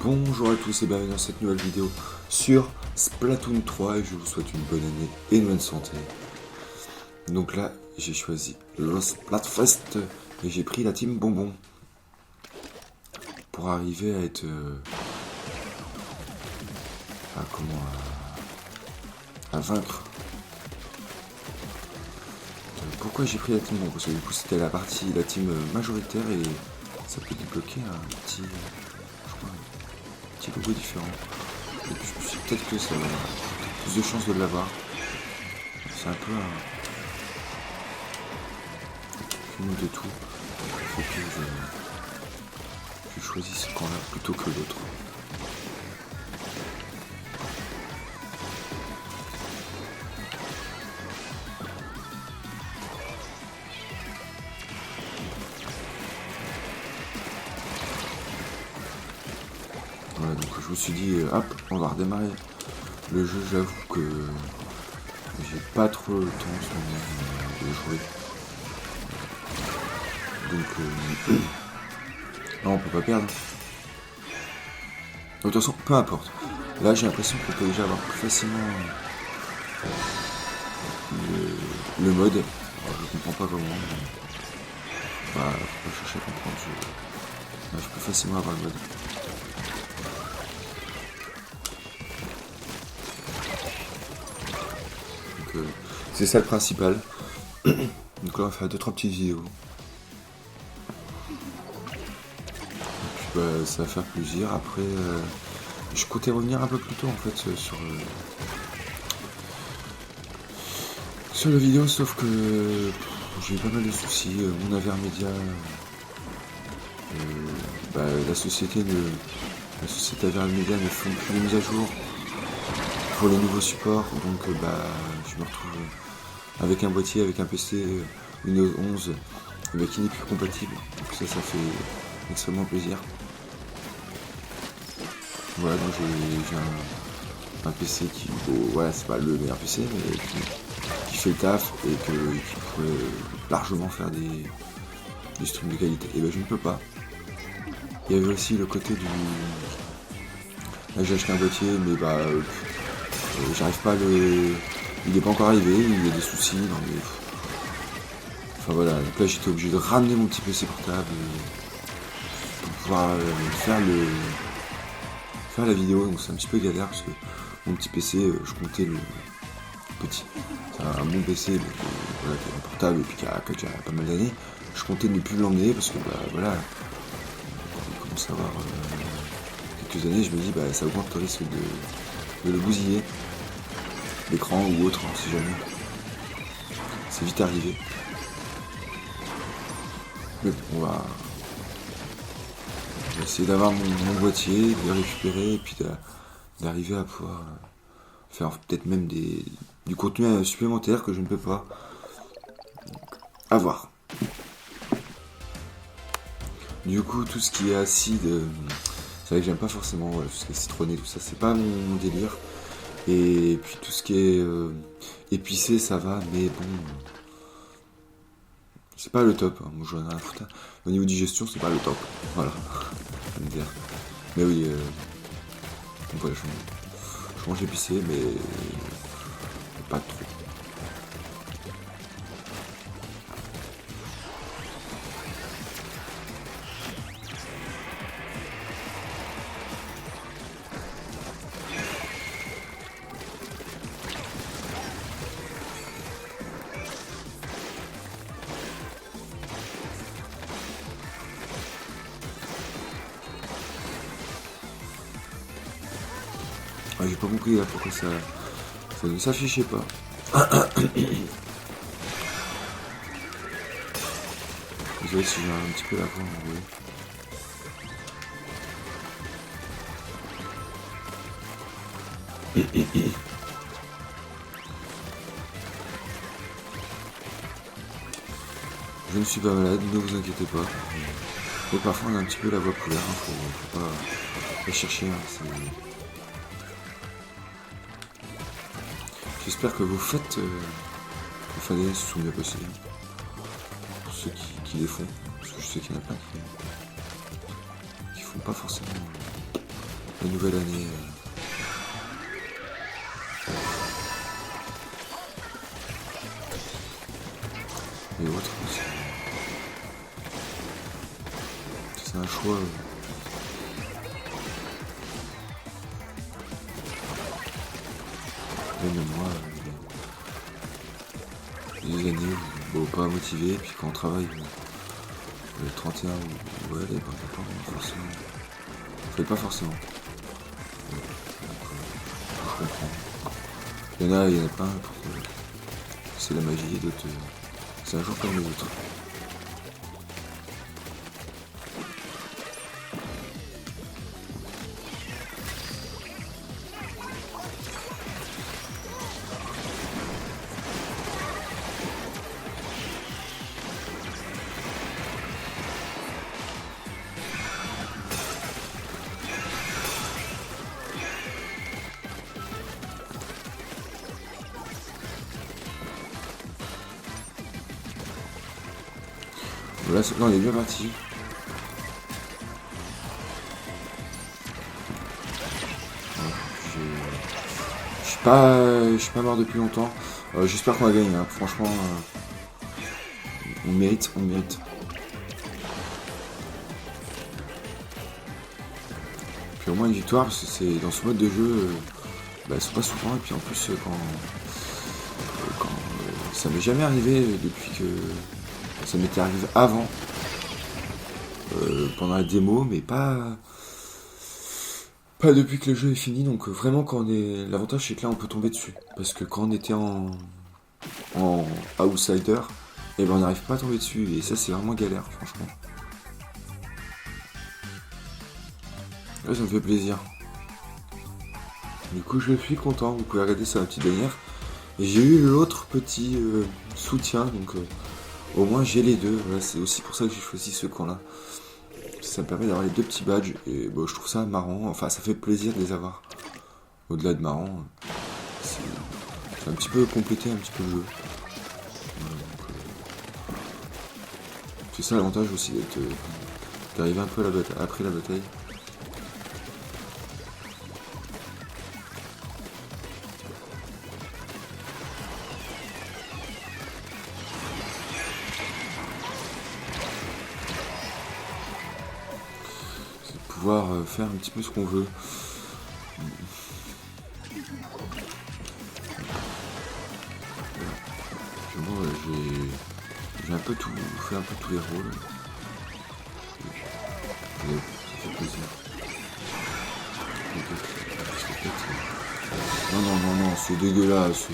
Bonjour à tous et bienvenue dans cette nouvelle vidéo sur Splatoon 3 et je vous souhaite une bonne année et une bonne santé. Donc là, j'ai choisi le Splatfest et j'ai pris la team bonbon pour arriver à être à vaincre. Pourquoi j'ai pris la team bonbon? Parce que du coup c'était la team majoritaire et ça peut débloquer un petit logo différent. Et puis je me suis dit peut-être que ça va plus de chances de l'avoir. C'est un peu un cumul de tout. Il faut que je choisisse ce camp-là plutôt que l'autre. Voilà, donc je me suis dit, hop, on va redémarrer le jeu. J'avoue que j'ai pas trop le temps en ce moment de jouer. Donc, non, on peut pas perdre. De toute façon, peu importe. Là, j'ai l'impression qu'on peut déjà avoir plus facilement le mode. Alors, je comprends pas comment. Faut pas chercher à comprendre. Je peux facilement avoir le mode. C'est ça le principal. Donc là on va faire 2-3 petites vidéos. Et puis ça va faire plaisir. Après je comptais revenir un peu plus tôt en fait sur la vidéo, sauf que j'ai eu pas mal de soucis. Mon navire média, la société Avermedia ne font plus les mises à jour pour les nouveaux supports, donc je me retrouve avec un boîtier, avec un PC Windows 11 qui n'est plus compatible. Donc ça fait extrêmement plaisir. Voilà, donc j'ai un PC qui, voilà, c'est pas le meilleur PC, mais qui fait le taf et qui pourrait largement faire des streams de qualité. Et je ne peux pas. Il y avait aussi le côté du... Là j'ai acheté un boîtier, mais j'arrive pas à le... Il n'est pas encore arrivé, il y a des soucis, non mais... Enfin voilà, donc là j'étais obligé de ramener mon petit PC portable pour pouvoir faire la vidéo, donc c'est un petit peu galère parce que mon petit PC, je comptais le petit. C'est un bon PC qui est portable et puis qui a déjà pas mal d'années. Je comptais ne plus l'emmener parce que voilà, on commence à avoir quelques années, je me dis ça augmente le risque de le bousiller. L'écran ou autre, hein, si jamais. C'est vite arrivé. Mais bon, on va essayer d'avoir mon boîtier, de le récupérer et puis d'arriver à pouvoir faire peut-être même du contenu supplémentaire que je ne peux pas avoir. Du coup, tout ce qui est acide, c'est vrai que j'aime pas forcément, tout ce qui est citronné, tout ça, c'est pas mon délire. Et puis tout ce qui est épicé, ça va, mais bon, c'est pas le top. Hein. Moi, j'en ai rien à foutre. Au niveau digestion, c'est pas le top. Voilà, ça me dire. Mais oui, voilà, je mange épicé, mais pas trop. J'ai pas compris là pourquoi ça ne s'affichait pas. Désolé si j'ai un petit peu la voix enrouée. Je ne suis pas malade, ne vous inquiétez pas. Et parfois on a un petit peu la voix couleur, hein, faut pas chercher. Hein, j'espère que vous faites vos fadaises sont bien passées. Pour ceux qui les font. Parce que je sais qu'il y en a plein qui font pas forcément la nouvelle année et autres. C'est un choix. Même moi, des années où pas motivé, puis quand on travaille le 31 ou ouais, ben, pas forcément. On fait pas forcément. Donc, je comprends. Il y en a plein pour c'est la magie, et d'autres. C'est un jour comme les autres. Là, non, il est bien parti. Je suis pas mort depuis longtemps. J'espère qu'on va gagner. Hein. Franchement, on mérite, on mérite. Puis au moins une victoire, parce que c'est dans ce mode de jeu, c'est pas souvent. Et puis en plus, quand ça m'est jamais arrivé depuis que ça m'était arrivé avant, pendant la démo, mais pas depuis que le jeu est fini. Donc vraiment, quand on est, l'avantage c'est que là on peut tomber dessus, parce que quand on était en outsider, et ben on n'arrive pas à tomber dessus, et ça c'est vraiment galère, franchement. Là ça me fait plaisir. Du coup je suis content, vous pouvez regarder sur la petite bannière. Et j'ai eu l'autre petit soutien, donc au moins j'ai les deux. Voilà, c'est aussi pour ça que j'ai choisi ce camp-là. Ça me permet d'avoir les deux petits badges, et bon, je trouve ça marrant, enfin ça fait plaisir de les avoir. Au-delà de marrant, c'est un petit peu compléter un petit peu le jeu. C'est ça l'avantage aussi d'arriver un peu à après la bataille. C'est de pouvoir faire un petit peu ce qu'on veut. J'ai un peu tout fait, un peu tous les rôles. Et ça fait plaisir. Non, c'est dégueulasse.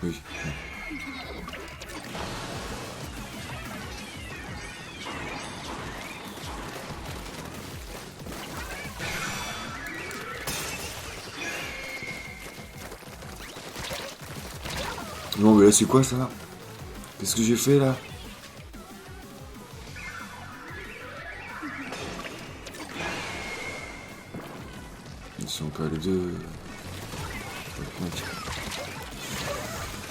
Oui. Non mais là c'est quoi ça? Qu'est-ce que j'ai fait là? Ils sont pas les deux.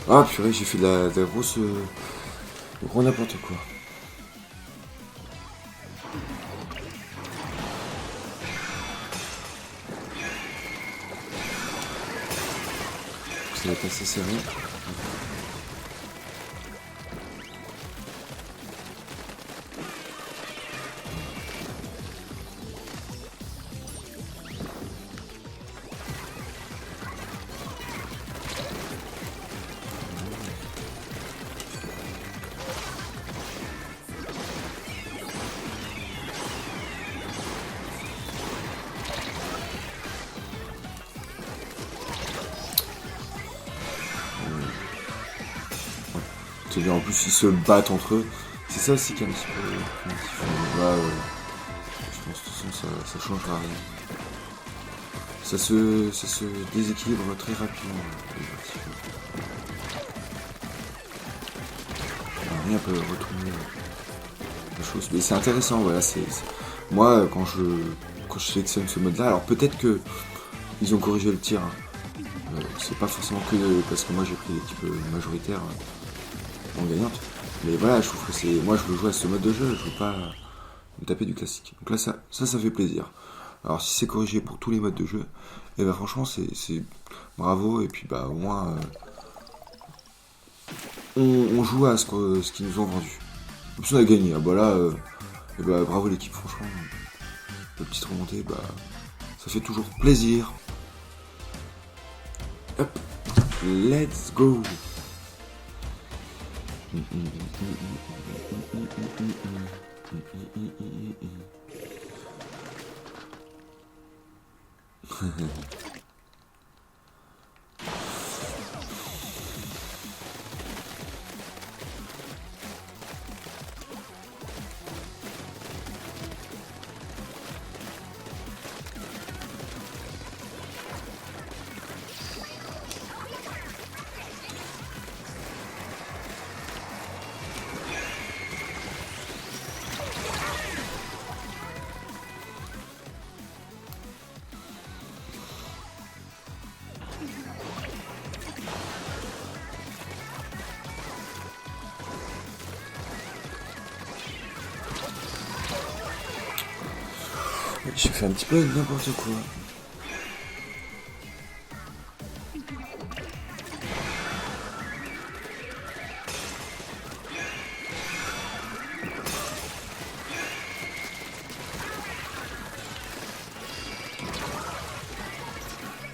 Ah purée, j'ai fait de la grosse. Gros n'importe quoi. Ça va être assez serré. En plus ils se battent entre eux. C'est ça aussi qui est un petit peu primitif. Là, je pense que de toute façon ça changera rien. Ça se déséquilibre très rapidement. rien peut retourner la chose. Mais c'est intéressant, voilà. Moi, quand je sélectionne ce mode-là, alors peut-être que ils ont corrigé le tir. Hein. C'est pas forcément que parce que moi j'ai pris l'équipe majoritaire en gagnante. Mais voilà, je trouve que c'est. Moi je veux jouer à ce mode de jeu, je veux pas me taper du classique. Donc là ça fait plaisir. Alors si c'est corrigé pour tous les modes de jeu, et ben franchement c'est bravo, et puis bah au moins on joue à ce qu'ils nous ont vendu. En plus on a gagné, ah bah là et bah bravo l'équipe, franchement. La petite remontée, bah ça fait toujours plaisir. Hop, let's go. J'ai fait un petit peu n'importe quoi.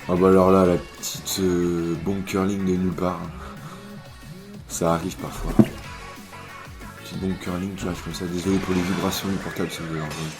Ah bah alors là, la petite bombe curling de nulle part. Ça arrive parfois. Petite bombe curling qui arrive comme ça. Désolé pour les vibrations du portable, si vous avez entendu.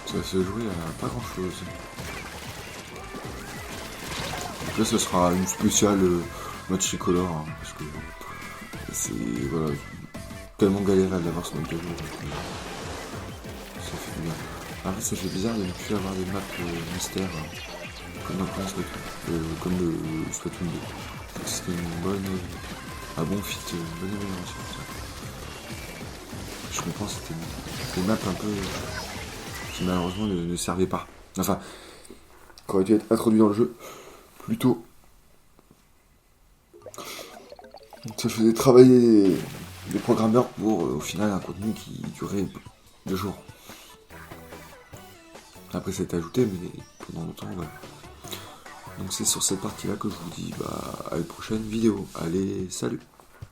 Ça va se jouer à pas grand chose. Donc là ce sera une spéciale match tricolore, hein, parce que c'est voilà, tellement galéré à l'avoir ce mode de jeu. Donc, ça fait bien. Après ça fait bizarre de ne plus avoir des maps mystères comme dans comme le Splatoon 2. C'était une bonne. Un bon fit, une bonne amélioration. Je comprends, c'était des maps un peu qui malheureusement ne servaient pas. Enfin, qui auraient dû être introduits dans le jeu plus tôt. Donc ça faisait travailler des programmeurs pour au final un contenu qui durait 2 jours. Après c'est ajouté, mais pendant longtemps, voilà. Donc c'est sur cette partie là que je vous dis à une prochaine vidéo. Allez, salut!